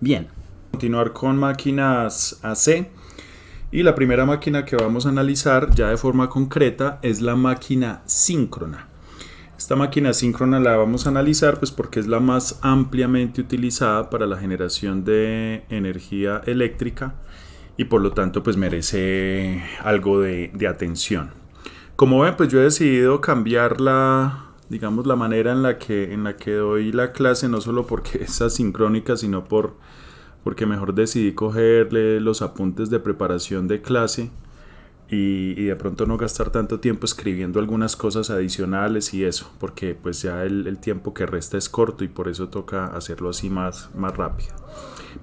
Bien, continuar con máquinas AC y la primera máquina que vamos a analizar ya de forma concreta es la máquina síncrona. Esta máquina síncrona la vamos a analizar pues porque es la más ampliamente utilizada para la generación de energía eléctrica y por lo tanto pues merece algo de atención. Como ven, pues yo he decidido cambiar digamos, la manera en la que doy la clase, no solo porque es asincrónica, sino porque mejor decidí cogerle los apuntes de preparación de clase y de pronto no gastar tanto tiempo escribiendo algunas cosas adicionales y eso, porque pues ya el tiempo que resta es corto y por eso toca hacerlo así más rápido.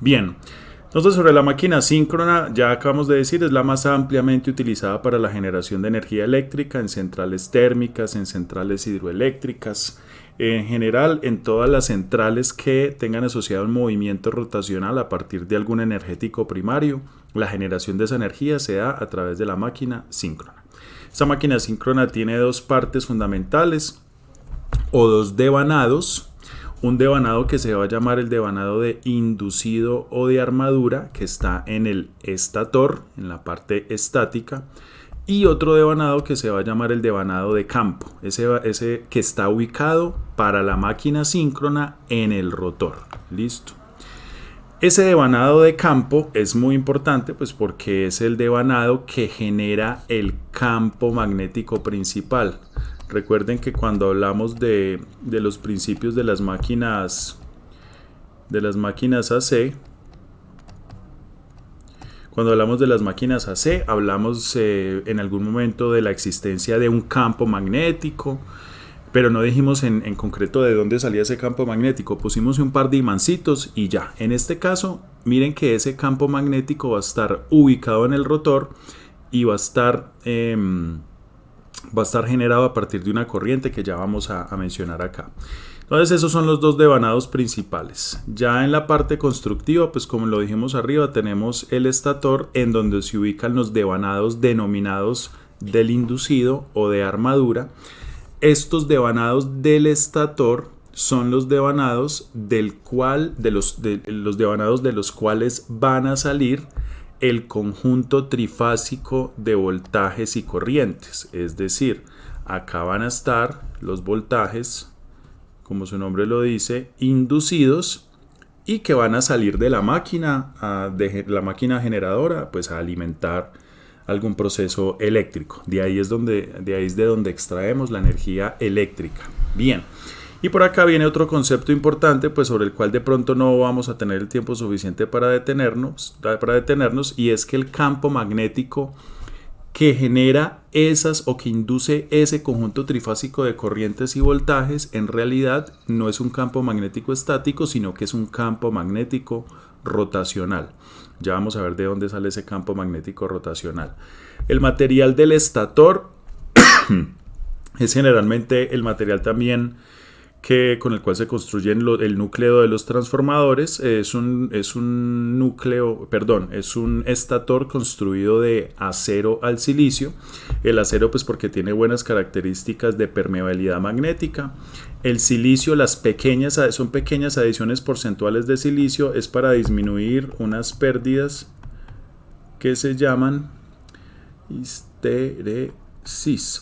Bien, entonces sobre la máquina síncrona, ya acabamos de decir, es la más ampliamente utilizada para la generación de energía eléctrica en centrales térmicas, en centrales hidroeléctricas, en general en todas las centrales que tengan asociado un movimiento rotacional a partir de algún energético primario. La generación de esa energía se da a través de la máquina síncrona. Esta máquina síncrona tiene dos partes fundamentales o dos devanados. Un devanado que se va a llamar el devanado de inducido o de armadura, que está en el estator, en la parte estática, y otro devanado que se va a llamar el devanado de campo, ese que está ubicado para la máquina síncrona en el rotor. Listo. Ese devanado de campo es muy importante pues porque es el devanado que genera el campo magnético principal. Recuerden que cuando hablamos de los principios de las máquinas AC, hablamos en algún momento de la existencia de un campo magnético, pero no dijimos en concreto de dónde salía ese campo magnético. Pusimos un par de imancitos y ya. En este caso, miren que ese campo magnético va a estar ubicado en el rotor y va a estar generado a partir de una corriente que ya vamos a mencionar acá. Entonces esos son los dos devanados principales. Ya en la parte constructiva, pues como lo dijimos arriba, tenemos el estator en donde se ubican los devanados denominados del inducido o de armadura. Estos devanados del estator son los devanados los devanados de los cuales van a salir el conjunto trifásico de voltajes y corrientes. Es decir, acá van a estar los voltajes, como su nombre lo dice, inducidos y que van a salir de la máquina generadora, pues a alimentar algún proceso eléctrico. De ahí es de donde extraemos la energía eléctrica. Bien. Y por acá viene otro concepto importante, pues sobre el cual de pronto no vamos a tener el tiempo suficiente para detenernos, y es que el campo magnético que genera esas o que induce ese conjunto trifásico de corrientes y voltajes en realidad no es un campo magnético estático, sino que es un campo magnético rotacional. Ya vamos a ver de dónde sale ese campo magnético rotacional. El material del estator es generalmente el material también con el cual se construye el núcleo de los transformadores. Es un estator construido de acero al silicio. El acero pues porque tiene buenas características de permeabilidad magnética. El silicio, son pequeñas adiciones porcentuales de silicio, es para disminuir unas pérdidas que se llaman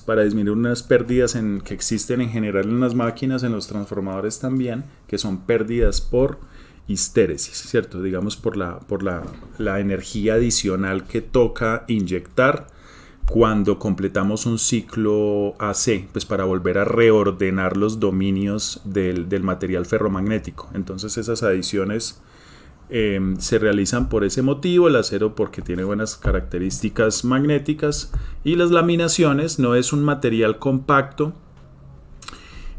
para disminuir unas pérdidas que existen en general en las máquinas, en los transformadores también, que son pérdidas por histéresis, ¿cierto? Digamos por la energía adicional que toca inyectar cuando completamos un ciclo AC, pues para volver a reordenar los dominios del material ferromagnético. Entonces esas adiciones se realizan por ese motivo, el acero porque tiene buenas características magnéticas, y las laminaciones no es un material compacto,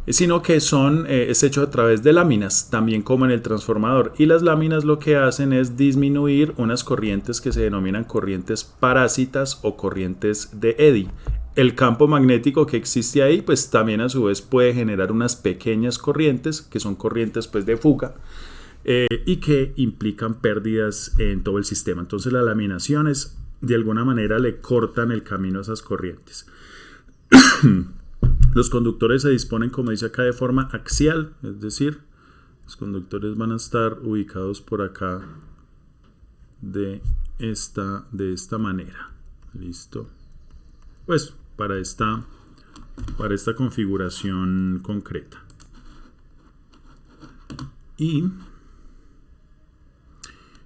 sino que es hecho a través de láminas, también como en el transformador, y las láminas lo que hacen es disminuir unas corrientes que se denominan corrientes parásitas o corrientes de Eddy. El campo magnético que existe ahí pues también a su vez puede generar unas pequeñas corrientes que son corrientes pues de fuga, y que implican pérdidas en todo el sistema. Entonces las laminaciones de alguna manera le cortan el camino a esas corrientes. Los conductores se disponen, como dice acá, de forma axial, es decir, Los conductores van a estar ubicados por acá de esta manera. Listo. Pues para esta configuración concreta. Y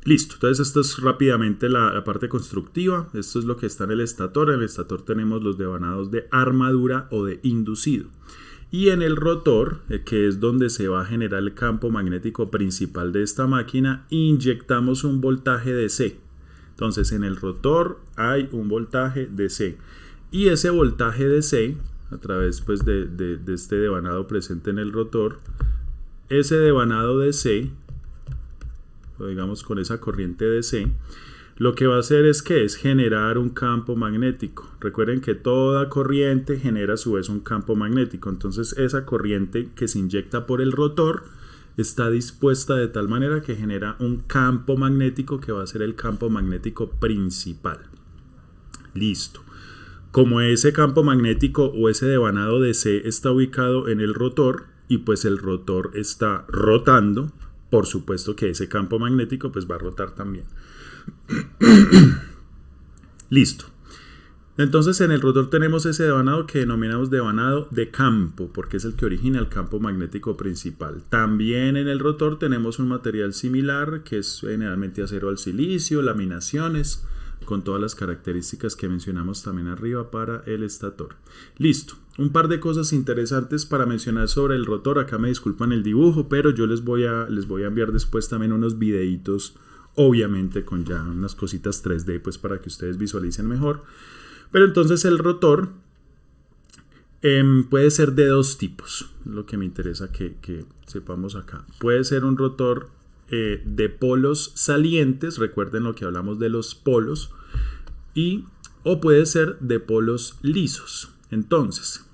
listo. Entonces esto es rápidamente la parte constructiva. Esto es lo que está en el estator. En el estator tenemos los devanados de armadura o de inducido. Y en el rotor, que es donde se va a generar el campo magnético principal de esta máquina, inyectamos un voltaje DC. Entonces en el rotor hay un voltaje DC. Y ese voltaje DC, a través pues, de este devanado presente en el rotor, ese devanado DC, o digamos con esa corriente DC, lo que va a hacer es generar un campo magnético. Recuerden que toda corriente genera a su vez un campo magnético. Entonces esa corriente que se inyecta por el rotor está dispuesta de tal manera que genera un campo magnético que va a ser el campo magnético principal. Listo. Como ese campo magnético o ese devanado DC está ubicado en el rotor y pues el rotor está rotando, por supuesto que ese campo magnético pues va a rotar también. Listo. Entonces en el rotor tenemos ese devanado que denominamos devanado de campo, porque es el que origina el campo magnético principal. También en el rotor tenemos un material similar que es generalmente acero al silicio, laminaciones, con todas las características que mencionamos también arriba para el estator. Listo. Un par de cosas interesantes para mencionar sobre el rotor. Acá me disculpan el dibujo, pero yo les voy a enviar después también unos videitos, obviamente con ya unas cositas 3D pues para que ustedes visualicen mejor. Pero entonces el rotor puede ser de dos tipos, lo que me interesa que sepamos acá. Puede ser un rotor de polos salientes, recuerden lo que hablamos de los polos, o puede ser de polos lisos. Entonces,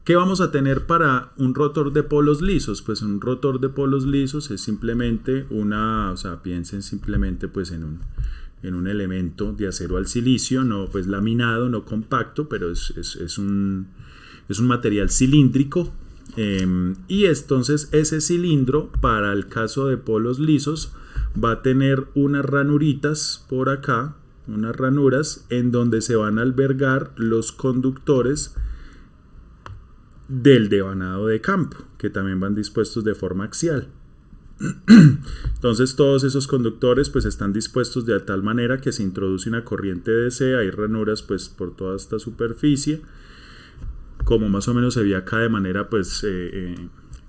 ¿qué vamos a tener para un rotor de polos lisos? Pues un rotor de polos lisos es simplemente piensen simplemente pues en un elemento de acero al silicio, no pues laminado, no compacto, pero es un material cilíndrico. Y entonces ese cilindro, para el caso de polos lisos, va a tener unas ranuritas por acá, unas ranuras en donde se van a albergar los conductores del devanado de campo, que también van dispuestos de forma axial. Entonces todos esos conductores pues están dispuestos de tal manera que se introduce una corriente DC, hay ranuras pues por toda esta superficie, como más o menos se ve acá, de manera pues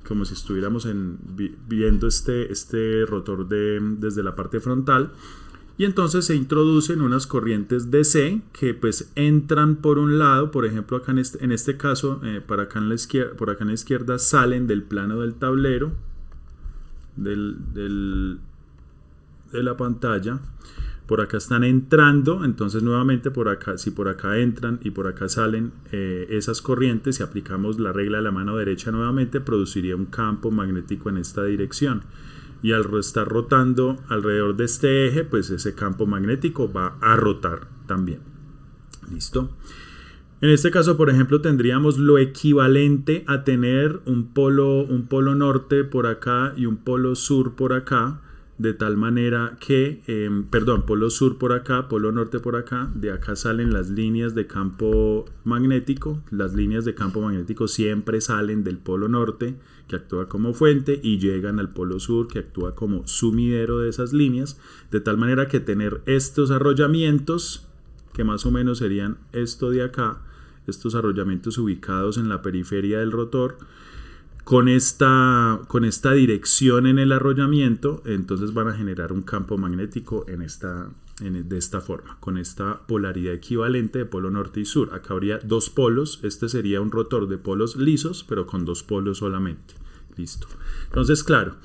como si estuviéramos viendo este rotor desde la parte frontal. Y entonces se introducen unas corrientes DC que pues entran por un lado, por ejemplo acá en este caso, por acá en la izquierda salen del plano del tablero, de la pantalla. Por acá están entrando, entonces nuevamente por acá, si por acá entran y por acá salen esas corrientes, si aplicamos la regla de la mano derecha nuevamente, produciría un campo magnético en esta dirección. Y al estar rotando alrededor de este eje, pues ese campo magnético va a rotar también. ¿Listo? En este caso, por ejemplo, tendríamos lo equivalente a tener un polo norte por acá y un polo sur por acá, de tal manera que, polo sur por acá, polo norte por acá, de acá salen las líneas de campo magnético. Las líneas de campo magnético siempre salen del polo norte, que actúa como fuente, y llegan al polo sur, que actúa como sumidero de esas líneas, de tal manera que tener estos arrollamientos, que más o menos serían esto de acá, estos arrollamientos ubicados en la periferia del rotor, con esta dirección en el arrollamiento, entonces van a generar un campo magnético de esta forma, con esta polaridad equivalente de polo norte y sur. Acá habría dos polos. Este sería un rotor de polos lisos, pero con dos polos solamente. Listo. Entonces, claro,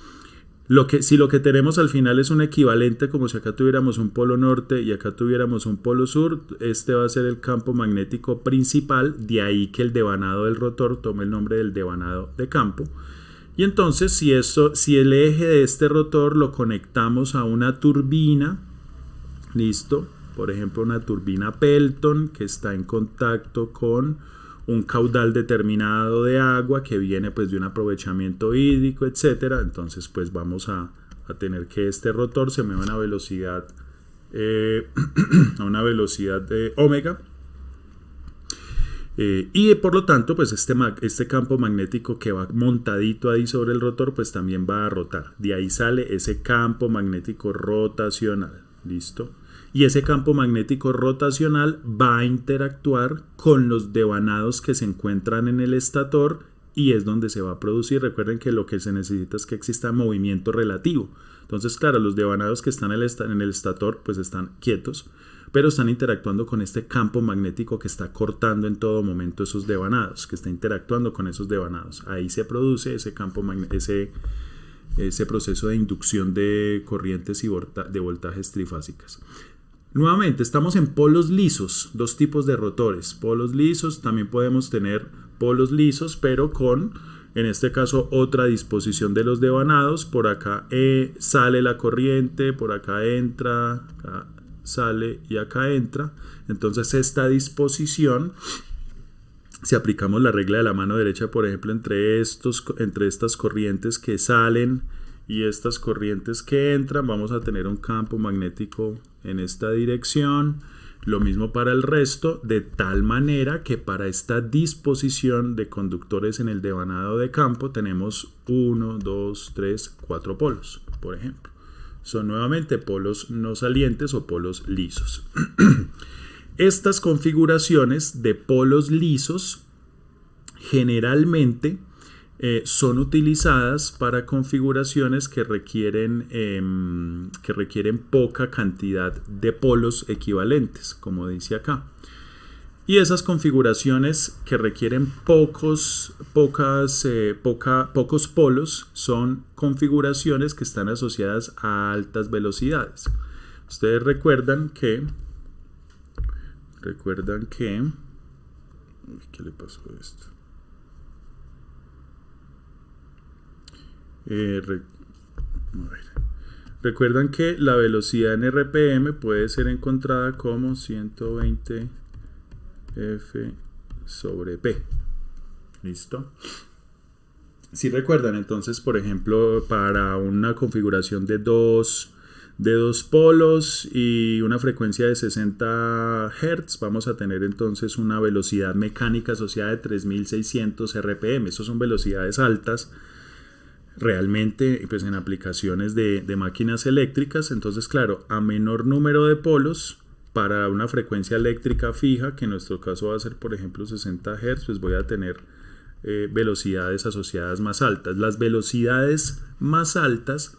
si lo que tenemos al final es un equivalente, como si acá tuviéramos un polo norte y acá tuviéramos un polo sur, este va a ser el campo magnético principal, de ahí que el devanado del rotor tome el nombre del devanado de campo. Y entonces si el eje de este rotor lo conectamos a una turbina, listo, por ejemplo una turbina Pelton que está en contacto con un caudal determinado de agua que viene pues de un aprovechamiento hídrico, etcétera. Entonces pues vamos a tener que este rotor se mueva a una velocidad de omega. Y por lo tanto pues este campo magnético que va montadito ahí sobre el rotor pues también va a rotar. De ahí sale ese campo magnético rotacional. ¿Listo? Y ese campo magnético rotacional va a interactuar con los devanados que se encuentran en el estator y es donde se va a producir. Recuerden que lo que se necesita es que exista movimiento relativo. Entonces, claro, los devanados que están en el estator pues están quietos, pero están interactuando con este campo magnético que está cortando en todo momento esos devanados, que está interactuando con esos devanados. Ahí se produce ese campo ese proceso de inducción de corrientes y de voltajes trifásicas. Nuevamente, estamos en polos lisos, dos tipos de rotores. Polos lisos, también podemos tener polos lisos, pero con, en este caso, otra disposición de los devanados. Por acá sale la corriente, por acá entra, acá sale y acá entra. Entonces esta disposición, si aplicamos la regla de la mano derecha, por ejemplo, entre estas corrientes que salen y estas corrientes que entran, vamos a tener un campo magnético en esta dirección. Lo mismo para el resto, de tal manera que para esta disposición de conductores en el devanado de campo tenemos 1, 2, 3, 4 polos, por ejemplo. Son nuevamente polos no salientes o polos lisos. Estas configuraciones de polos lisos generalmente son utilizadas para configuraciones que requieren poca cantidad de polos equivalentes, como dice acá. Y esas configuraciones que requieren pocos polos son configuraciones que están asociadas a altas velocidades. Ustedes recuerdan que ¿qué le pasó a esto? Recuerdan que la velocidad en RPM puede ser encontrada como 120 F sobre P. ¿Listo? Si recuerdan, entonces, por ejemplo, para una configuración de dos polos y una frecuencia de 60 Hz, vamos a tener entonces una velocidad mecánica asociada de 3600 RPM. Esas son velocidades altas realmente pues en aplicaciones de máquinas eléctricas. Entonces, claro, a menor número de polos para una frecuencia eléctrica fija, que en nuestro caso va a ser por ejemplo 60 Hz, pues voy a tener velocidades asociadas más altas. Las velocidades más altas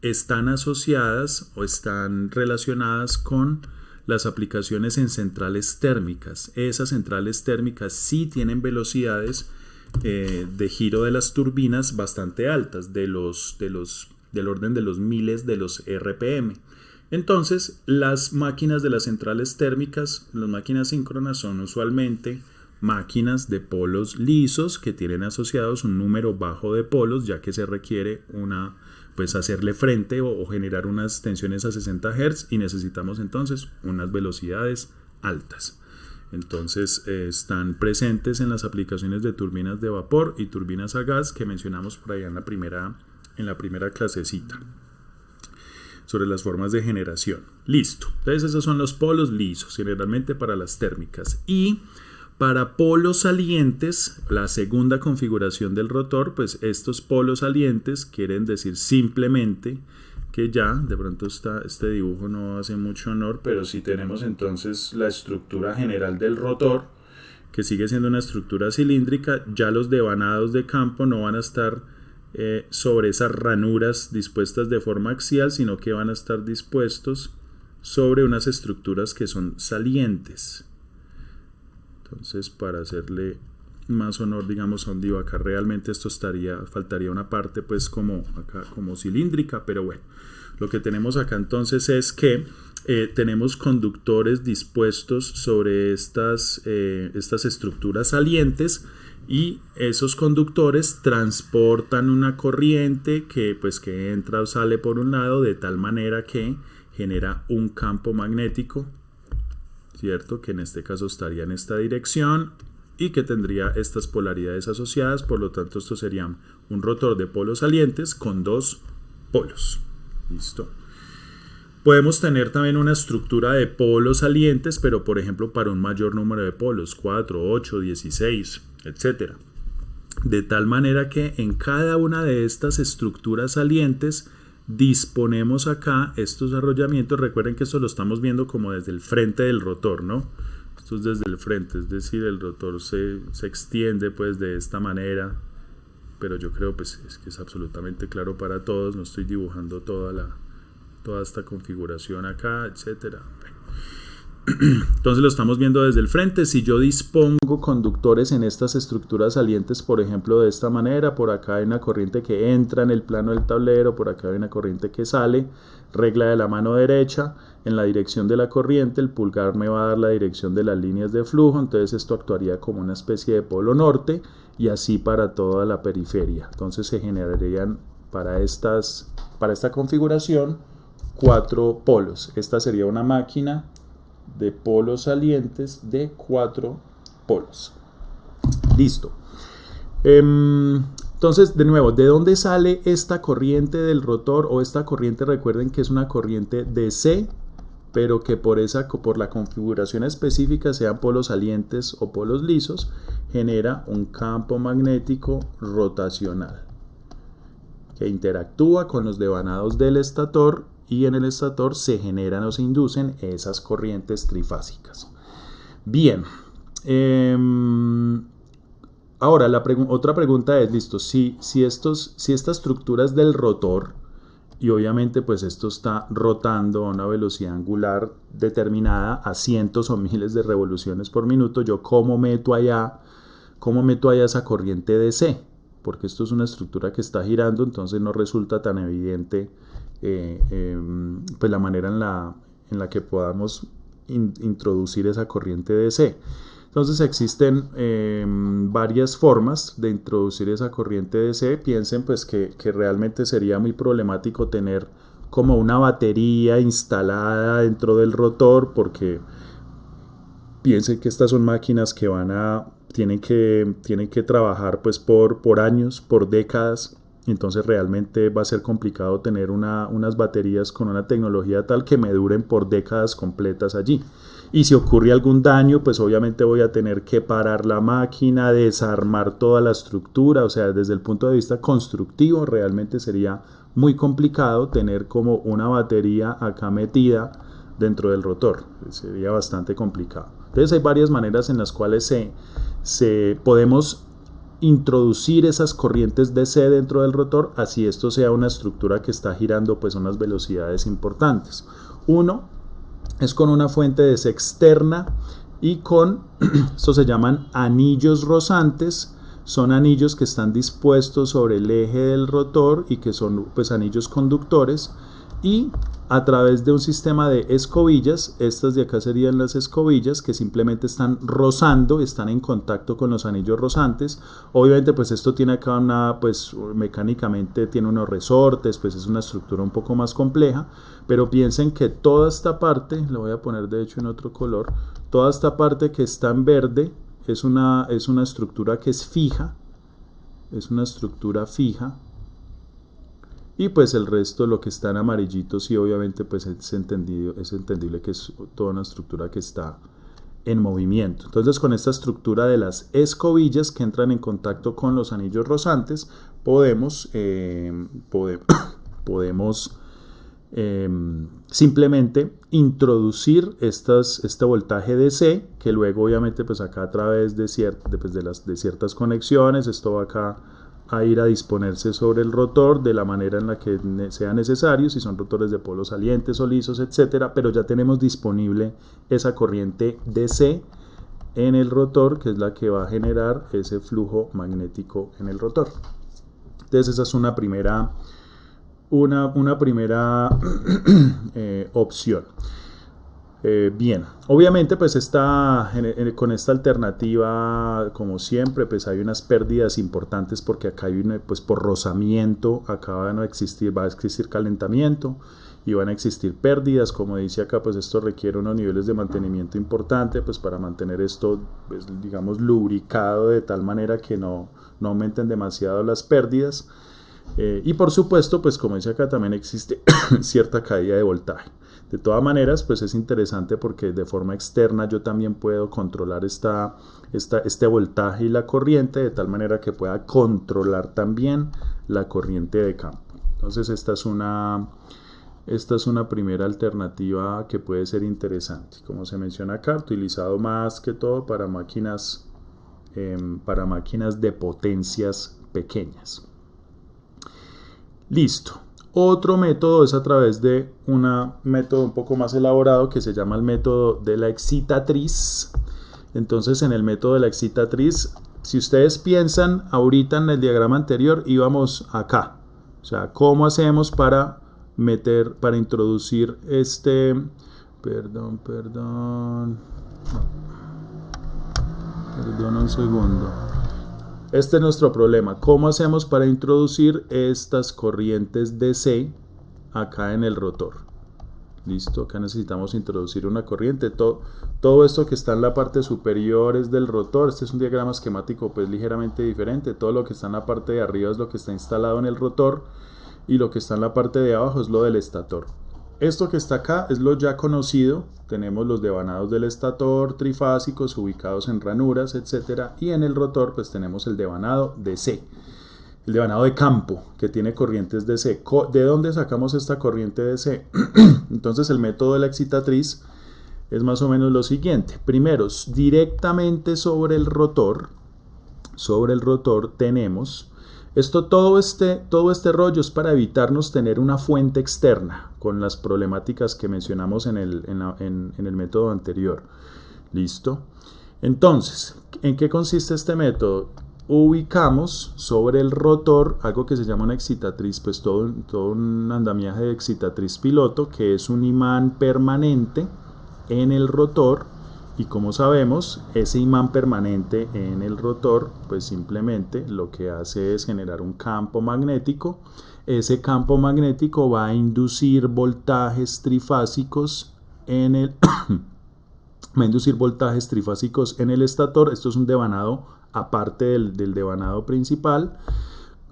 están asociadas o están relacionadas con las aplicaciones en centrales térmicas. Esas centrales térmicas sí tienen velocidades de giro de las turbinas bastante altas, del orden de los miles de los RPM. Entonces, las máquinas de las centrales térmicas, las máquinas síncronas, son usualmente máquinas de polos lisos que tienen asociados un número bajo de polos, ya que se requiere pues hacerle frente o generar unas tensiones a 60 Hz y necesitamos entonces unas velocidades altas. Entonces están presentes en las aplicaciones de turbinas de vapor y turbinas a gas que mencionamos por allá en la primera clasecita sobre las formas de generación. Listo. Entonces esos son los polos lisos, generalmente para las térmicas. Y para polos salientes, la segunda configuración del rotor, pues estos polos salientes quieren decir simplemente que ya, de pronto este dibujo no hace mucho honor, pero si tenemos entonces la estructura general del rotor, que sigue siendo una estructura cilíndrica, ya los devanados de campo no van a estar sobre esas ranuras dispuestas de forma axial, sino que van a estar dispuestos sobre unas estructuras que son salientes. Entonces, para hacerle más honor, digamos, a un divo, acá realmente esto faltaría una parte pues como cilíndrica, pero bueno, lo que tenemos acá entonces es que tenemos conductores dispuestos sobre estas estructuras salientes, y esos conductores transportan una corriente que entra o sale por un lado, de tal manera que genera un campo magnético, ¿cierto? Que en este caso estaría en esta dirección y que tendría estas polaridades asociadas. Por lo tanto, esto sería un rotor de polos salientes con dos polos. ¿Listo? Podemos tener también una estructura de polos salientes, pero por ejemplo para un mayor número de polos, 4, 8, 16, etc. De tal manera que en cada una de estas estructuras salientes disponemos acá estos arrollamientos. Recuerden que esto lo estamos viendo como desde el frente del rotor, ¿no? Esto es desde el frente, es decir, el rotor se extiende pues de esta manera, pero yo creo pues es que es absolutamente claro para todos. No estoy dibujando toda esta configuración acá, etcétera. Entonces lo estamos viendo desde el frente. Si yo dispongo conductores en estas estructuras salientes, por ejemplo de esta manera, por acá hay una corriente que entra en el plano del tablero, por acá hay una corriente que sale, regla de la mano derecha, en la dirección de la corriente, el pulgar me va a dar la dirección de las líneas de flujo, entonces esto actuaría como una especie de polo norte y así para toda la periferia. Entonces se generarían para esta configuración 4 polos. Esta sería una máquina de polos salientes de 4 polos. Listo. Entonces, de nuevo, ¿de dónde sale esta corriente del rotor? O esta corriente, recuerden que es una corriente DC, pero que por la configuración específica, sean polos salientes o polos lisos, genera un campo magnético rotacional que interactúa con los devanados del estator, y en el estator se generan o se inducen esas corrientes trifásicas. Bien, ahora otra pregunta es, listo, si estas estructuras del rotor, y obviamente pues esto está rotando a una velocidad angular determinada a cientos o miles de revoluciones por minuto, yo ¿cómo meto allá esa corriente DC? Porque esto es una estructura que está girando, entonces no resulta tan evidente pues la manera en la que podamos introducir esa corriente DC. Entonces existen varias formas de introducir esa corriente DC. Piensen pues que realmente sería muy problemático tener como una batería instalada dentro del rotor, porque piensen que estas son máquinas que tienen que trabajar pues por años, por décadas. Entonces realmente va a ser complicado tener unas baterías con una tecnología tal que me duren por décadas completas allí. Y si ocurre algún daño, pues obviamente voy a tener que parar la máquina, desarmar toda la estructura. O sea, desde el punto de vista constructivo realmente sería muy complicado tener como una batería acá metida dentro del rotor. Sería bastante complicado. Entonces hay varias maneras en las cuales podemos introducir esas corrientes DC dentro del rotor, así esto sea una estructura que está girando pues a unas velocidades importantes. Uno es con una fuente DC externa y estos se llaman anillos rozantes. Son anillos que están dispuestos sobre el eje del rotor y que son pues anillos conductores, y a través de un sistema de escobillas, estas de acá serían las escobillas que simplemente están rozando, están en contacto con los anillos rozantes. Obviamente pues esto tiene acá mecánicamente tiene unos resortes, pues es una estructura un poco más compleja, pero piensen que toda esta parte, la voy a poner de hecho en otro color, toda esta parte que está en verde es una estructura que es fija, es una estructura fija. Y pues el resto, lo que está en amarillito, sí, obviamente pues es entendible que es toda una estructura que está en movimiento. Entonces con esta estructura de las escobillas que entran en contacto con los anillos rozantes, podemos simplemente introducir este voltaje DC, que luego obviamente pues acá a través de ciertas conexiones, esto va acá a ir a disponerse sobre el rotor de la manera en la que sea necesario, si son rotores de polos salientes o lisos, etcétera, pero ya tenemos disponible esa corriente DC en el rotor, que es la que va a generar ese flujo magnético en el rotor. Entonces esa es una primera opción. Bien, obviamente pues con esta alternativa, como siempre, pues hay unas pérdidas importantes porque acá hay pues por rozamiento, acá va a existir calentamiento y van a existir pérdidas. Como dice acá, pues esto requiere unos niveles de mantenimiento importante pues para mantener esto, pues, digamos, lubricado de tal manera que no aumenten demasiado las pérdidas. Y por supuesto, pues como dice acá, también existe cierta caída de voltaje. De todas maneras, pues es interesante porque de forma externa yo también puedo controlar este voltaje y la corriente de tal manera que pueda controlar también la corriente de campo. Entonces esta es una primera alternativa que puede ser interesante. Como se menciona acá, utilizado más que todo para máquinas de potencias pequeñas. Listo. Otro método es a través de un método un poco más elaborado que se llama el método de la excitatriz. Entonces, en el método de la excitatriz, si ustedes piensan ahorita en el diagrama anterior, íbamos acá. O sea, ¿cómo hacemos para introducir Perdón un segundo. Este es nuestro problema. ¿Cómo hacemos para introducir estas corrientes DC acá en el rotor? Listo, acá necesitamos introducir una corriente. Todo esto que está en la parte superior es del rotor. Este es un diagrama esquemático pues ligeramente diferente. Todo lo que está en la parte de arriba es lo que está instalado en el rotor y lo que está en la parte de abajo es lo del estator. Esto que está acá es lo ya conocido. Tenemos los devanados del estator trifásicos ubicados en ranuras, etc. Y en el rotor pues tenemos el devanado DC, el devanado de campo que tiene corrientes DC. ¿De dónde sacamos esta corriente DC? Entonces el método de la excitatriz es más o menos lo siguiente. Primero, directamente sobre el rotor tenemos todo este rollo es para evitarnos tener una fuente externa con las problemáticas que mencionamos en el método anterior. ¿Listo? Entonces, ¿en qué consiste este método? Ubicamos sobre el rotor algo que se llama una excitatriz, pues todo un andamiaje de excitatriz piloto, que es un imán permanente en el rotor. Y como sabemos, ese imán permanente en el rotor, pues simplemente lo que hace es generar un campo magnético. Ese campo magnético va a inducir voltajes trifásicos en el estator. Esto es un devanado aparte del devanado principal.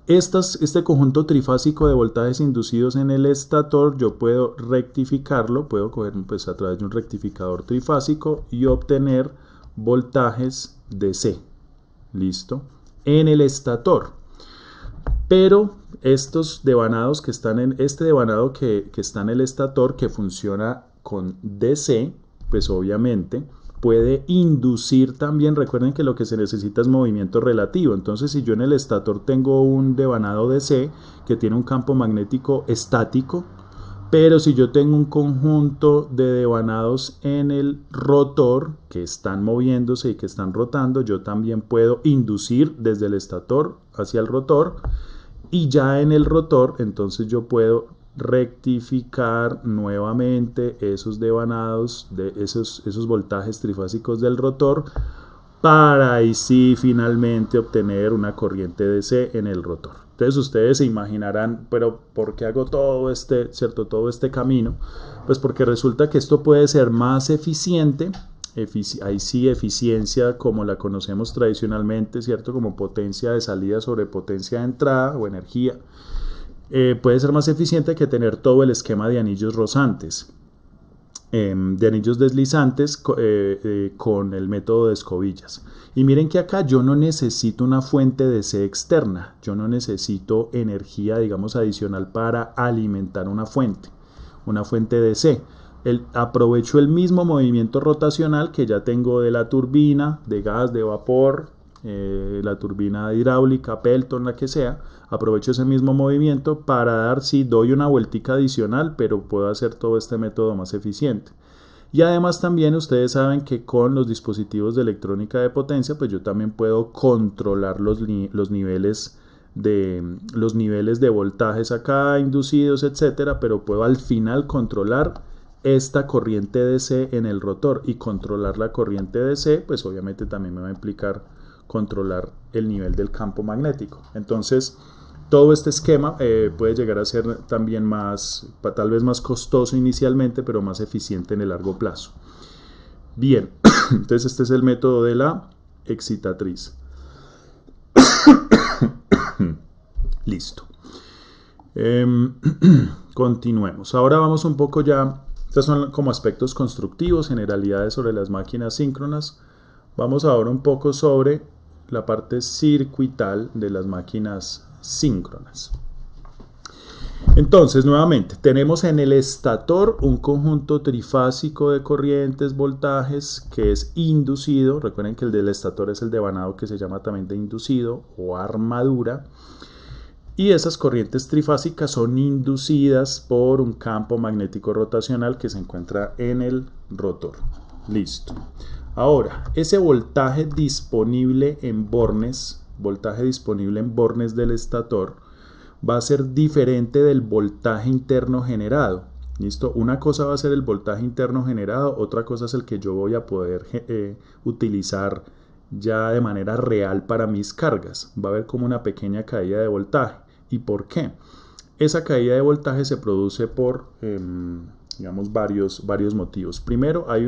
Este conjunto trifásico de voltajes inducidos en el estator yo puedo rectificarlo, puedo coger pues a través de un rectificador trifásico y obtener voltajes DC. ¿Listo? En el estator. Pero estos devanados que están en este devanado que está en el estator, que funciona con DC, pues obviamente puede inducir también. Recuerden que lo que se necesita es movimiento relativo. Entonces, si yo en el estator tengo un devanado DC que tiene un campo magnético estático, pero si yo tengo un conjunto de devanados en el rotor que están moviéndose y que están rotando, yo también puedo inducir desde el estator hacia el rotor, y ya en el rotor entonces yo puedo rectificar nuevamente esos devanados de esos voltajes trifásicos del rotor para ahí sí finalmente obtener una corriente DC en el rotor. Entonces ustedes se imaginarán, pero ¿por qué hago todo este camino? Pues porque resulta que esto puede ser más eficiente. Ahí sí, eficiencia como la conocemos tradicionalmente, ¿cierto? Como potencia de salida sobre potencia de entrada o energía. Puede ser más eficiente que tener todo el esquema de anillos rozantes, de anillos deslizantes con el método de escobillas. Y miren que acá yo no necesito una fuente DC externa, yo no necesito energía, digamos, adicional para alimentar una fuente DC. Aprovecho el mismo movimiento rotacional que ya tengo de la turbina, de gas, de vapor, la turbina hidráulica, Pelton, la que sea. Aprovecho ese mismo movimiento para dar, sí, doy una vueltica adicional, pero puedo hacer todo este método más eficiente. Y además también ustedes saben que con los dispositivos de electrónica de potencia, pues yo también puedo controlar los niveles de voltajes acá inducidos, etcétera, pero puedo al final controlar esta corriente DC en el rotor, y controlar la corriente DC pues obviamente también me va a implicar controlar el nivel del campo magnético. Entonces todo este esquema puede llegar a ser también tal vez más costoso inicialmente, pero más eficiente en el largo plazo. Bien, entonces este es el método de la excitatriz. Listo. Continuemos. Ahora vamos un poco ya, estos son como aspectos constructivos, generalidades sobre las máquinas síncronas. Vamos ahora un poco sobre la parte circuital de las máquinas síncronas. Entonces, nuevamente, tenemos en el estator un conjunto trifásico de corrientes, voltajes, que es inducido. Recuerden que el del estator es el devanado, que se llama también de inducido o armadura. Y esas corrientes trifásicas son inducidas por un campo magnético rotacional que se encuentra en el rotor. Listo. Ahora, ese voltaje disponible en bornes del estator va a ser diferente del voltaje interno generado. ¿Listo? Una cosa va a ser el voltaje interno generado, otra cosa es el que yo voy a poder utilizar ya de manera real para mis cargas. Va a haber como una pequeña caída de voltaje. ¿Y por qué? Esa caída de voltaje se produce por digamos varios motivos. Primero, hay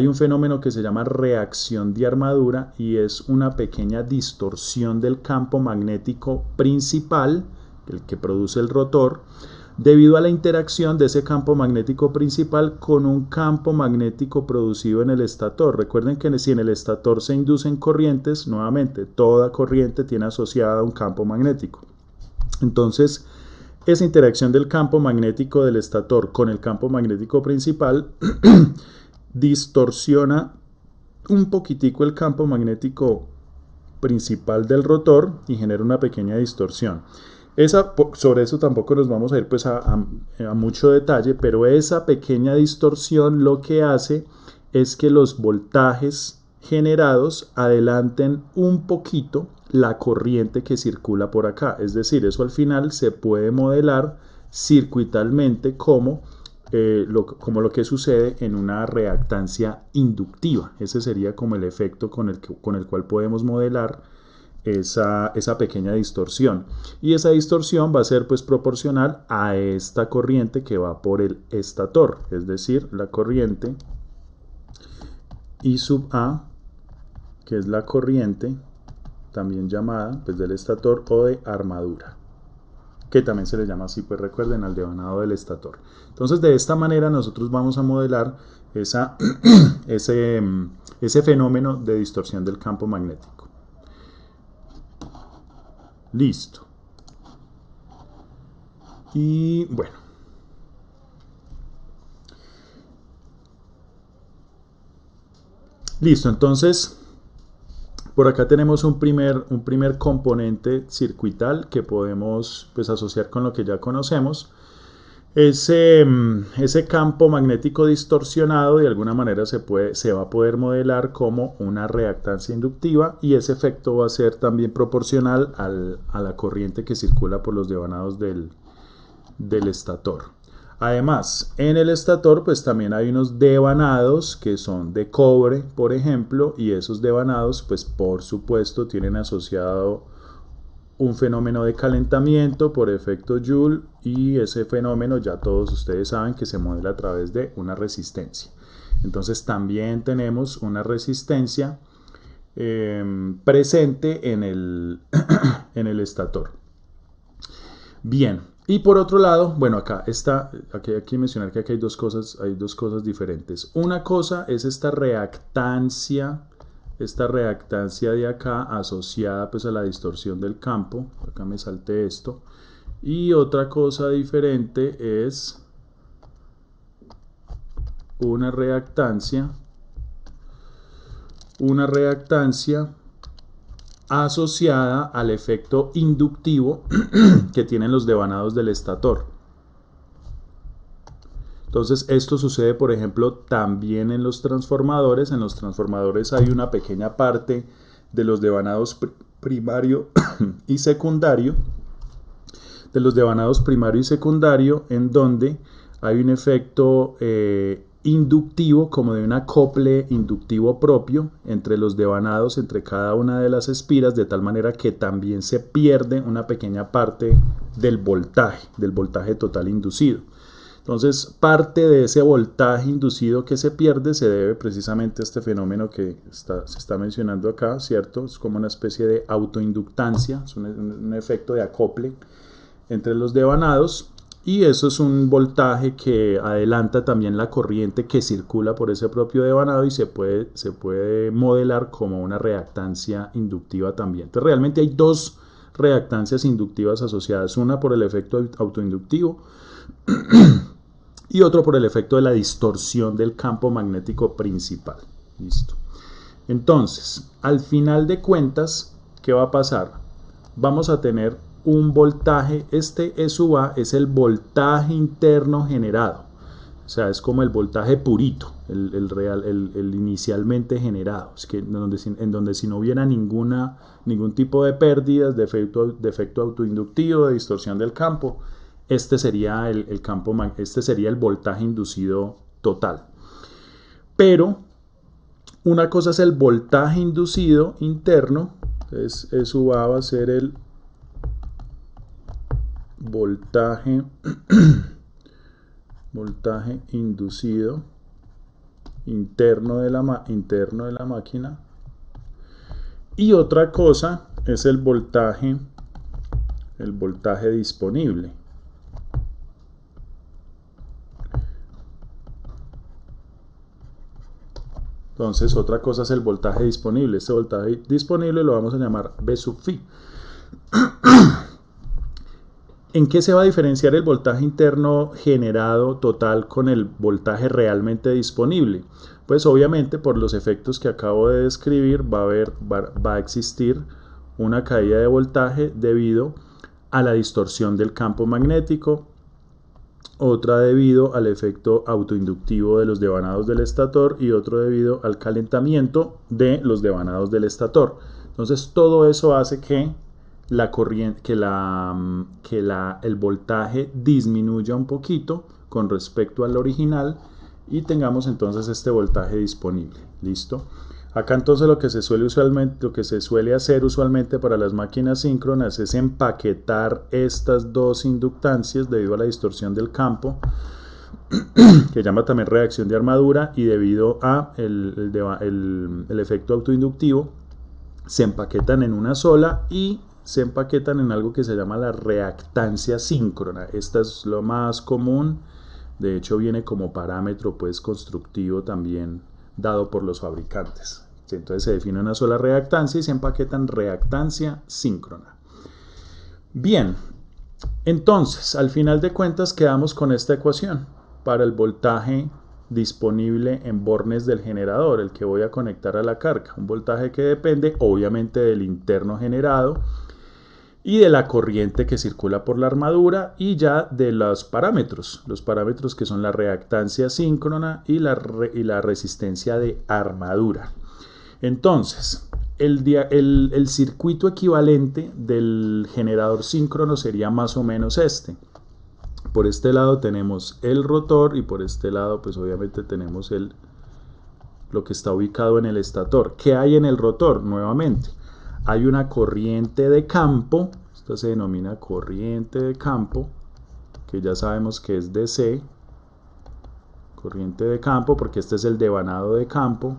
un fenómeno que se llama reacción de armadura, y es una pequeña distorsión del campo magnético principal, el que produce el rotor, debido a la interacción de ese campo magnético principal con un campo magnético producido en el estator. Recuerden que si en el estator se inducen corrientes, nuevamente, toda corriente tiene asociada un campo magnético. Entonces, esa interacción del campo magnético del estator con el campo magnético principal distorsiona un poquitico el campo magnético principal del rotor y genera una pequeña distorsión. Sobre eso tampoco nos vamos a ir pues a mucho detalle, pero esa pequeña distorsión lo que hace es que los voltajes generados adelanten un poquito la corriente que circula por acá. Es decir, eso al final se puede modelar circuitalmente como lo que sucede en una reactancia inductiva. Ese sería como el efecto con el cual podemos modelar esa pequeña distorsión. Y esa distorsión va a ser pues proporcional a esta corriente que va por el estator, es decir, la corriente I sub A, que es la corriente también llamada pues del estator o de armadura, que también se le llama así, pues recuerden, al devanado del estator. Entonces de esta manera nosotros vamos a modelar ese fenómeno de distorsión del campo magnético. Listo. Y bueno, listo, entonces por acá tenemos un primer componente circuital que podemos pues asociar con lo que ya conocemos. Ese campo magnético distorsionado de alguna manera se va a poder modelar como una reactancia inductiva, y ese efecto va a ser también proporcional a la corriente que circula por los devanados del estator. Además, en el estator pues también hay unos devanados que son de cobre, por ejemplo, y esos devanados pues por supuesto tienen asociado un fenómeno de calentamiento por efecto Joule, y ese fenómeno ya todos ustedes saben que se modela a través de una resistencia. Entonces también tenemos una resistencia presente en el estator. Bien. Y por otro lado, bueno, aquí mencionar que aquí hay dos cosas diferentes. Una cosa es esta reactancia de acá asociada pues a la distorsión del campo. Acá me salté esto. Y otra cosa diferente es una reactancia asociada al efecto inductivo que tienen los devanados del estator. Entonces esto sucede, por ejemplo, también en los transformadores. En los transformadores hay una pequeña parte de los devanados primario y secundario, en donde hay un efecto inductivo, como de un acople inductivo propio entre los devanados, entre cada una de las espiras, de tal manera que también se pierde una pequeña parte del voltaje total inducido. Entonces, parte de ese voltaje inducido que se pierde se debe precisamente a este fenómeno que se está mencionando acá, ¿cierto? Es como una especie de autoinductancia, es un efecto de acople entre los devanados, y eso es un voltaje que adelanta también la corriente que circula por ese propio devanado y se puede modelar como una reactancia inductiva también. Entonces, realmente hay dos reactancias inductivas asociadas, una por el efecto autoinductivo y otro por el efecto de la distorsión del campo magnético principal. Listo. Entonces, al final de cuentas, ¿qué va a pasar? Vamos a tener un voltaje, este E sub A es el voltaje interno generado, o sea, es como el voltaje purito, el inicialmente generado, es que en donde si no hubiera ningún tipo de pérdidas, de efecto autoinductivo, de distorsión del campo, este sería este sería el voltaje inducido total. Pero una cosa es el voltaje inducido interno, entonces E sub A va a ser el voltaje inducido interno de la máquina, y otra cosa es el voltaje disponible. Entonces, otra cosa es el voltaje disponible. Este voltaje disponible lo vamos a llamar V sub phi. ¿En qué se va a diferenciar el voltaje interno generado total con el voltaje realmente disponible? Pues obviamente por los efectos que acabo de describir va a existir una caída de voltaje debido a la distorsión del campo magnético, otra debido al efecto autoinductivo de los devanados del estator y otro debido al calentamiento de los devanados del estator. Entonces todo eso hace que el voltaje disminuya un poquito con respecto al original y tengamos entonces este voltaje disponible. ¿Listo? Acá entonces lo que se suele hacer usualmente para las máquinas síncronas es empaquetar estas dos inductancias debido a la distorsión del campo, que llama también reacción de armadura, y debido a el efecto autoinductivo, se empaquetan en una sola y se empaquetan en algo que se llama la reactancia síncrona. Esta es lo más común, de hecho viene como parámetro pues constructivo también dado por los fabricantes. Entonces se define una sola reactancia y se empaquetan reactancia síncrona. Bien, entonces al final de cuentas quedamos con esta ecuación para el voltaje disponible en bornes del generador, el que voy a conectar a la carga, un voltaje que depende obviamente del interno generado y de la corriente que circula por la armadura y ya de los parámetros que son la reactancia síncrona y la resistencia de armadura. Entonces, el circuito equivalente del generador síncrono sería más o menos este. Por este lado tenemos el rotor y por este lado pues obviamente tenemos lo que está ubicado en el estator. ¿Qué hay en el rotor? Nuevamente hay una corriente de campo, esto se denomina corriente de campo, que ya sabemos que es DC, corriente de campo porque este es el devanado de campo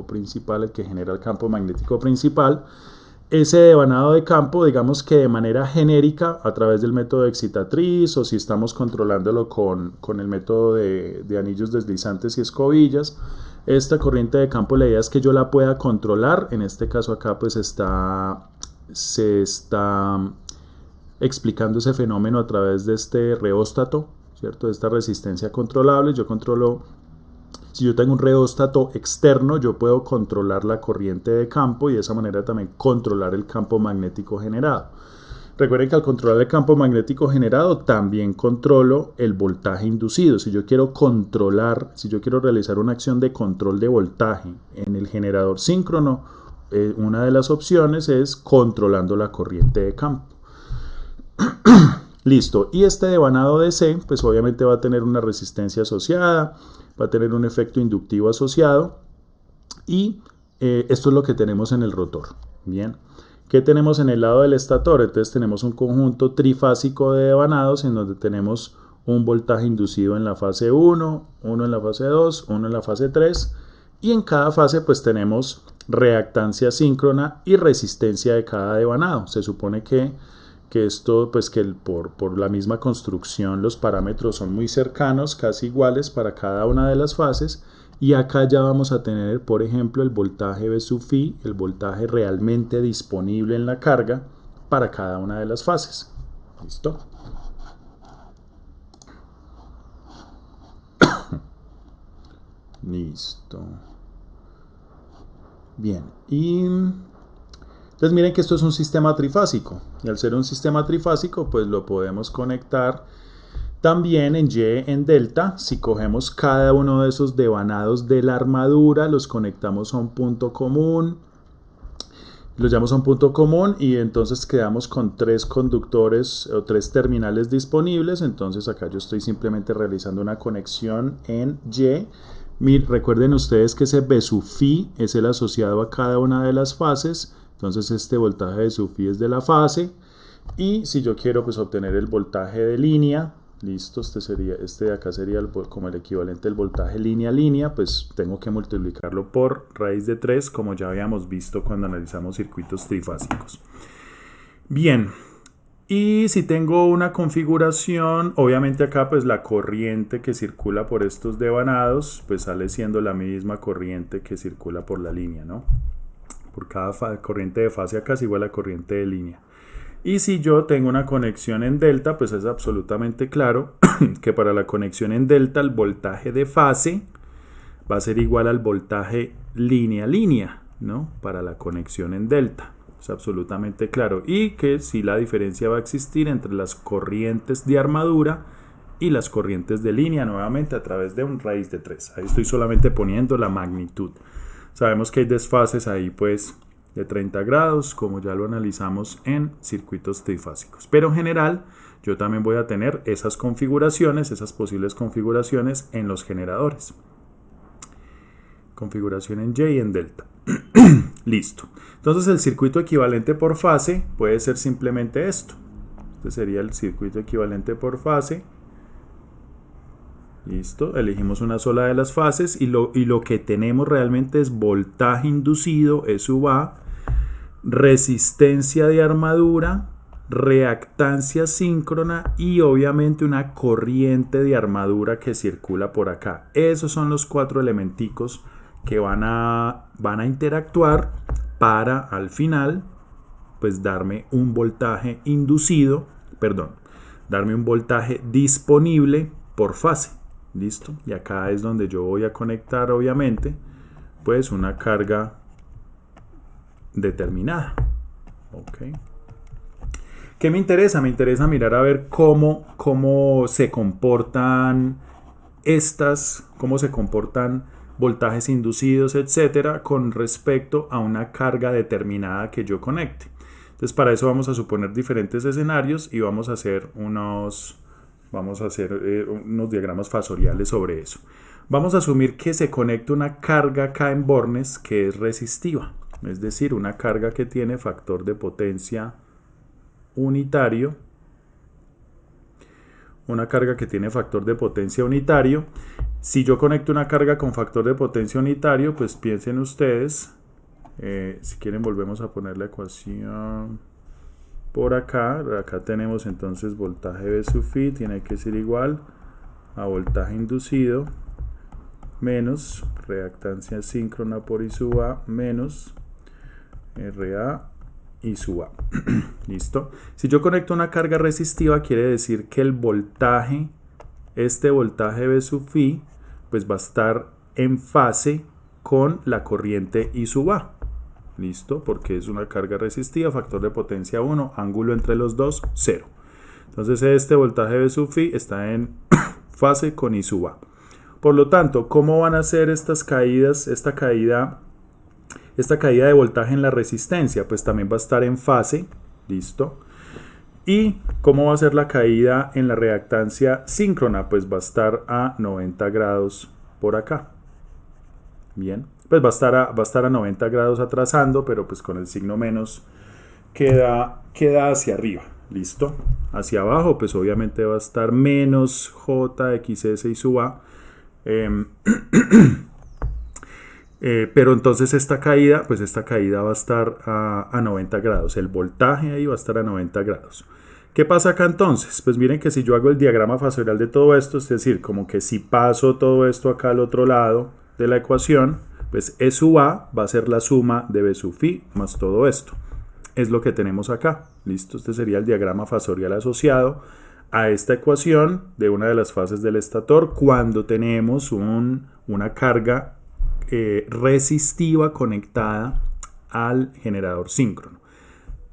principal, el que genera el campo magnético principal. Ese devanado de campo, digamos que de manera genérica a través del método de excitatriz, o si estamos controlándolo con el método de anillos deslizantes y escobillas, esta corriente de campo la idea es que yo la pueda controlar. En este caso acá pues se está explicando ese fenómeno a través de este reóstato, ¿cierto? De esta resistencia controlable. Si yo tengo un reóstato externo, yo puedo controlar la corriente de campo y de esa manera también controlar el campo magnético generado. Recuerden que al controlar el campo magnético generado también controlo el voltaje inducido. Si yo quiero realizar una acción de control de voltaje en el generador síncrono, una de las opciones es controlando la corriente de campo. Listo. Y este devanado DC, pues obviamente va a tener una resistencia asociada, va a tener un efecto inductivo asociado y esto es lo que tenemos en el rotor. Bien. ¿Qué tenemos en el lado del estator? Entonces tenemos un conjunto trifásico de devanados en donde tenemos un voltaje inducido en la fase 1, uno en la fase 2, uno en la fase 3 y en cada fase pues tenemos reactancia síncrona y resistencia de cada devanado. Se supone que esto pues que por la misma construcción los parámetros son muy cercanos, casi iguales para cada una de las fases. Y acá ya vamos a tener, por ejemplo, el voltaje V sub phi, el voltaje realmente disponible en la carga para cada una de las fases. ¿Listo? Listo. Bien. Y entonces miren que esto es un sistema trifásico. Y al ser un sistema trifásico, pues lo podemos conectar también en Y en delta. Si cogemos cada uno de esos devanados de la armadura, los conectamos a un punto común, los llevamos a un punto común y entonces quedamos con 3 conductores o 3 terminales disponibles. Entonces acá yo estoy simplemente realizando una conexión en Y. Recuerden ustedes que ese V sub phi es el asociado a cada una de las fases. Entonces este voltaje de sub phi es de la fase. Y si yo quiero pues obtener el voltaje de línea, listo, este de acá sería como el equivalente del voltaje línea-línea, pues tengo que multiplicarlo por raíz de 3, como ya habíamos visto cuando analizamos circuitos trifásicos. Bien, y si tengo una configuración, obviamente acá pues la corriente que circula por estos devanados, pues sale siendo la misma corriente que circula por la línea, ¿no? Por cada corriente de fase acá es igual a corriente de línea. Y si yo tengo una conexión en delta, pues es absolutamente claro que para la conexión en delta el voltaje de fase va a ser igual al voltaje línea-línea, ¿no? Para la conexión en delta. Es absolutamente claro. Y que si la diferencia va a existir entre las corrientes de armadura y las corrientes de línea, nuevamente a través de un raíz de 3. Ahí estoy solamente poniendo la magnitud. Sabemos que hay desfases ahí pues de 30 grados, como ya lo analizamos en circuitos trifásicos. Pero en general, yo también voy a tener esas configuraciones, esas posibles configuraciones en los generadores. Configuración en Y y en delta. Listo. Entonces el circuito equivalente por fase puede ser simplemente esto. Este sería el circuito equivalente por fase. Listo, elegimos una sola de las fases y lo que tenemos realmente es voltaje inducido, E sub A, resistencia de armadura, reactancia síncrona y obviamente una corriente de armadura que circula por acá. Esos son los 4 elementicos que van a interactuar para al final pues darme un voltaje inducido, darme un voltaje disponible por fase. Listo, y acá es donde yo voy a conectar obviamente pues una carga determinada. Ok. ¿Qué me interesa? Me interesa mirar a ver cómo se comportan cómo se comportan voltajes inducidos, etcétera, con respecto a una carga determinada que yo conecte. Entonces para eso vamos a suponer diferentes escenarios y vamos a hacer unos diagramas fasoriales sobre eso. Vamos a asumir que se conecta una carga acá en bornes que es resistiva, es decir, una carga que tiene factor de potencia unitario. Una carga que tiene factor de potencia unitario. Si yo conecto una carga con factor de potencia unitario, pues piensen ustedes, si quieren volvemos a poner la ecuación por acá. Acá tenemos entonces voltaje V sub phi tiene que ser igual a voltaje inducido menos reactancia síncrona por I sub A menos RA I sub A. ¿Listo? Si yo conecto una carga resistiva, quiere decir que el voltaje, este voltaje V sub phi, pues va a estar en fase con la corriente I sub A. ¿Listo? Porque es una carga resistiva, factor de potencia 1, ángulo entre los dos, 0. Entonces este voltaje V sub phi está en fase con I sub A. Por lo tanto, ¿cómo van a ser estas caídas, esta caída de voltaje en la resistencia? Pues también va a estar en fase, ¿listo? ¿Y cómo va a ser la caída en la reactancia síncrona? Pues va a estar a 90 grados por acá. Bien, pues va a estar a 90 grados atrasando, pero pues con el signo menos queda hacia arriba. ¿Listo? Hacia abajo, pues obviamente va a estar menos JXS y sub A. Pero entonces esta caída va a estar a 90 grados. El voltaje ahí va a estar a 90 grados. ¿Qué pasa acá entonces? Pues miren que si yo hago el diagrama fasorial de todo esto, es decir, como que si paso todo esto acá al otro lado de la ecuación, pues E sub A va a ser la suma de B sub phi más todo esto. Es lo que tenemos acá. ¿Listo? Este sería el diagrama fasorial asociado a esta ecuación de una de las fases del estator cuando tenemos una carga resistiva conectada al generador síncrono.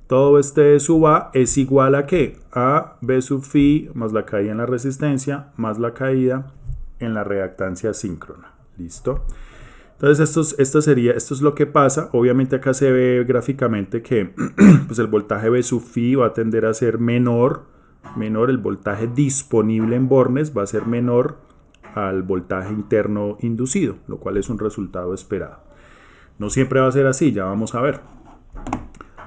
Todo este E sub A es igual a ¿qué? A B sub phi más la caída en la resistencia más la caída en la reactancia síncrona. ¿Listo? Entonces esto es lo que pasa. Obviamente acá se ve gráficamente que pues el voltaje B sub phi va a tender a ser menor, el voltaje disponible en bornes va a ser menor al voltaje interno inducido, lo cual es un resultado esperado. No siempre va a ser así, ya vamos a ver.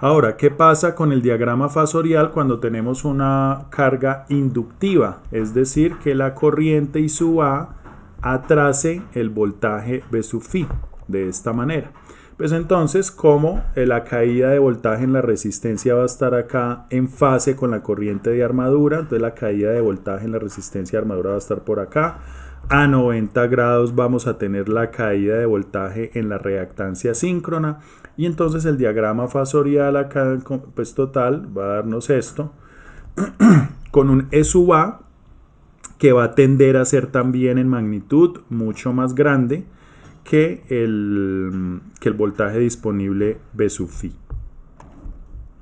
Ahora, ¿qué pasa con el diagrama fasorial cuando tenemos una carga inductiva? Es decir, que la corriente I sub A atrase el voltaje B sub phi de esta manera. Pues entonces, como la caída de voltaje en la resistencia va a estar acá en fase con la corriente de armadura, entonces la caída de voltaje en la resistencia de armadura va a estar por acá. A 90 grados vamos a tener la caída de voltaje en la reactancia síncrona y entonces el diagrama fasorial acá pues total va a darnos esto con un E sub A que va a tender a ser también en magnitud mucho más grande que el voltaje disponible B sub phi.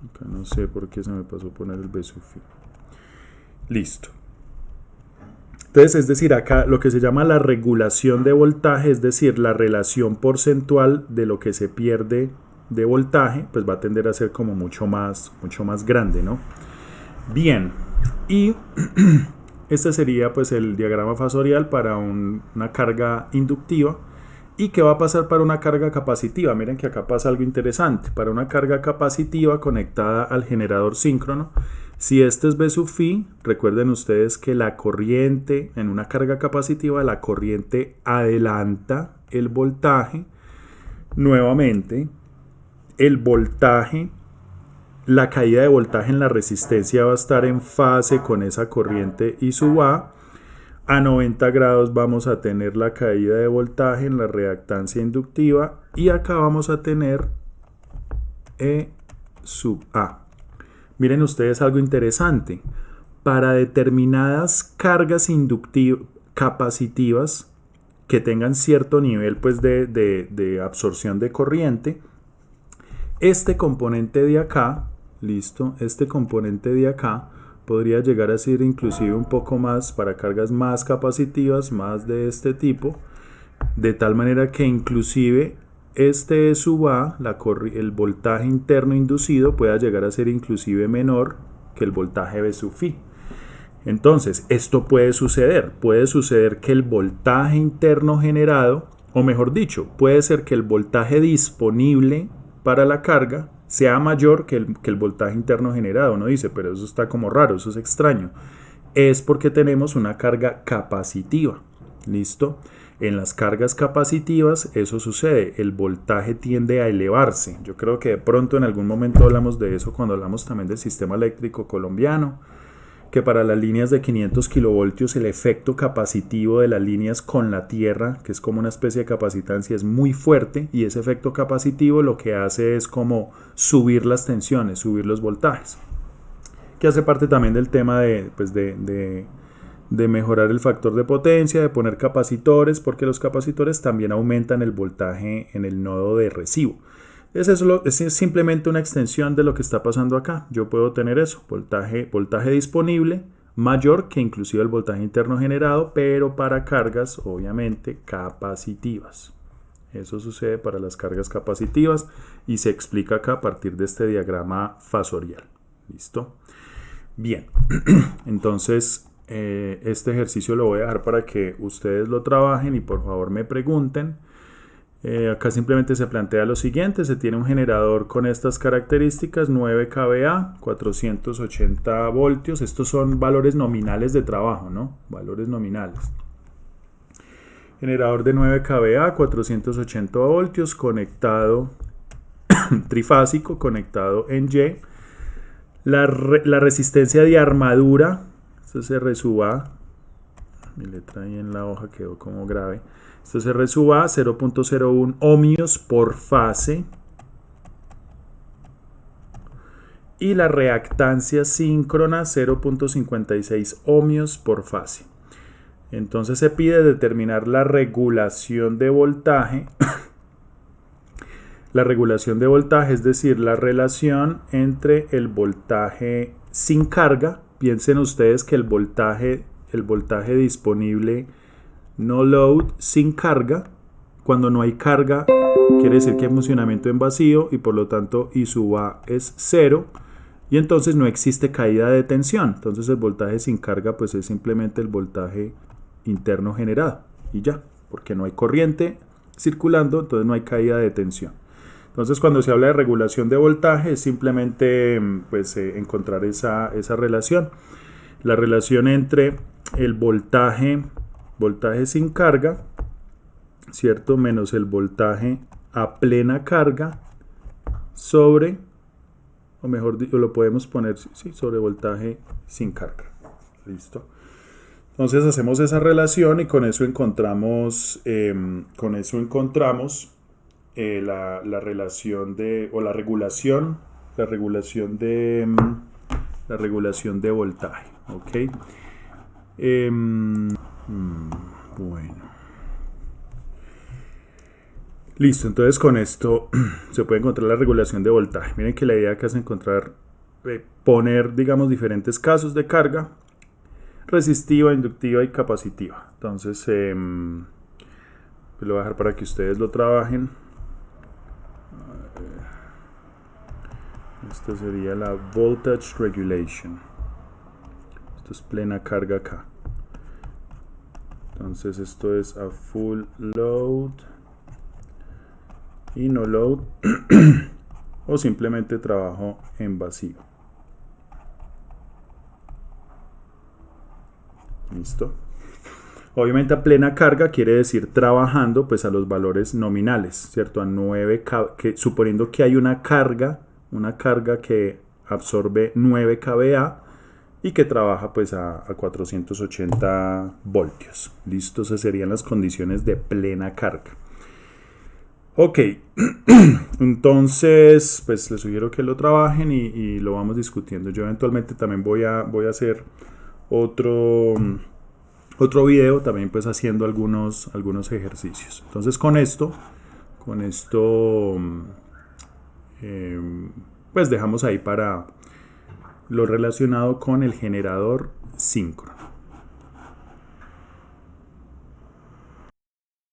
Acá no sé por qué se me pasó poner el B sub phi. Listo. Entonces, es decir, acá lo que se llama la regulación de voltaje, es decir, la relación porcentual de lo que se pierde de voltaje, pues va a tender a ser como mucho más grande, ¿no? Bien, y este sería pues el diagrama fasorial para una carga inductiva. ¿Y qué va a pasar para una carga capacitiva? Miren que acá pasa algo interesante. Para una carga capacitiva conectada al generador síncrono, si este es B sub phi, recuerden ustedes que la corriente, en una carga capacitiva, la corriente adelanta el voltaje. Nuevamente, el voltaje, la caída de voltaje en la resistencia va a estar en fase con esa corriente I sub A. A 90 grados vamos a tener la caída de voltaje en la reactancia inductiva y acá vamos a tener E sub A. Miren ustedes algo interesante. Para determinadas cargas capacitivas que tengan cierto nivel pues, de absorción de corriente, este componente de acá, listo, este componente de acá podría llegar a ser inclusive un poco más para cargas más capacitivas, más de este tipo, de tal manera que inclusive este E sub A, el voltaje interno inducido, pueda llegar a ser inclusive menor que el voltaje B sub phi. Entonces, esto puede suceder que el voltaje interno generado, o mejor dicho, puede ser que el voltaje disponible para la carga sea mayor que el voltaje interno generado. Uno dice, pero eso está como raro, eso es extraño. Es porque tenemos una carga capacitiva. ¿Listo? En las cargas capacitivas eso sucede, el voltaje tiende a elevarse. Yo creo que de pronto en algún momento hablamos de eso cuando hablamos también del sistema eléctrico colombiano, que para las líneas de 500 kilovoltios el efecto capacitivo de las líneas con la tierra, que es como una especie de capacitancia, es muy fuerte y ese efecto capacitivo lo que hace es como subir las tensiones, subir los voltajes, que hace parte también del tema de mejorar el factor de potencia, de poner capacitores, porque los capacitores también aumentan el voltaje en el nodo de recibo. Es simplemente una extensión de lo que está pasando acá. Yo puedo tener eso, voltaje disponible mayor que inclusive el voltaje interno generado, pero para cargas obviamente capacitivas. Eso sucede para las cargas capacitivas y se explica acá a partir de este diagrama fasorial. ¿Listo? Bien, entonces este ejercicio lo voy a dejar para que ustedes lo trabajen y por favor me pregunten. Acá simplemente se plantea lo siguiente: se tiene un generador con estas características, 9 kVA, 480 voltios. Estos son valores nominales de trabajo, ¿no? Valores nominales. Generador de 9 kVA, 480 voltios, conectado trifásico, conectado en Y. La resistencia de armadura, esto es R sub A, mi letra ahí en la hoja quedó como grave. Esto es R sub A, 0.01 ohmios por fase. Y la reactancia síncrona, 0.56 ohmios por fase. Entonces se pide determinar la regulación de voltaje. La regulación de voltaje, es decir, la relación entre el voltaje sin carga. Piensen ustedes que el voltaje disponible no load sin carga. Cuando no hay carga, quiere decir que hay funcionamiento en vacío y por lo tanto I sub A es 0. Y entonces no existe caída de tensión. Entonces el voltaje sin carga pues es simplemente el voltaje interno generado. Y ya, porque no hay corriente circulando, entonces no hay caída de tensión. Entonces cuando se habla de regulación de voltaje es simplemente pues, encontrar esa relación. La relación entre el voltaje sin carga, ¿cierto? Menos el voltaje a plena carga sobre, o mejor lo podemos poner, sí, sobre voltaje sin carga. ¿Listo? Entonces hacemos esa relación y con eso encontramos la relación de, o la regulación de voltaje. ¿Ok? Bueno. Listo, entonces con esto se puede encontrar la regulación de voltaje. Miren que la idea acá es encontrar, poner, digamos, diferentes casos de carga resistiva, inductiva y capacitiva. Entonces, lo voy a dejar para que ustedes lo trabajen. Esta sería la voltage regulation. Esto es plena carga acá. Entonces esto es a full load y no load o simplemente trabajo en vacío. Listo. Obviamente a plena carga quiere decir trabajando pues a los valores nominales, ¿cierto? A 9, suponiendo que hay una carga que absorbe 9 kVA y que trabaja pues a 480 voltios. Listo, esas serían las condiciones de plena carga. Ok, entonces pues les sugiero que lo trabajen y lo vamos discutiendo. Yo eventualmente también voy a hacer otro video también pues haciendo algunos ejercicios. Entonces con esto pues dejamos ahí para lo relacionado con el generador síncrono.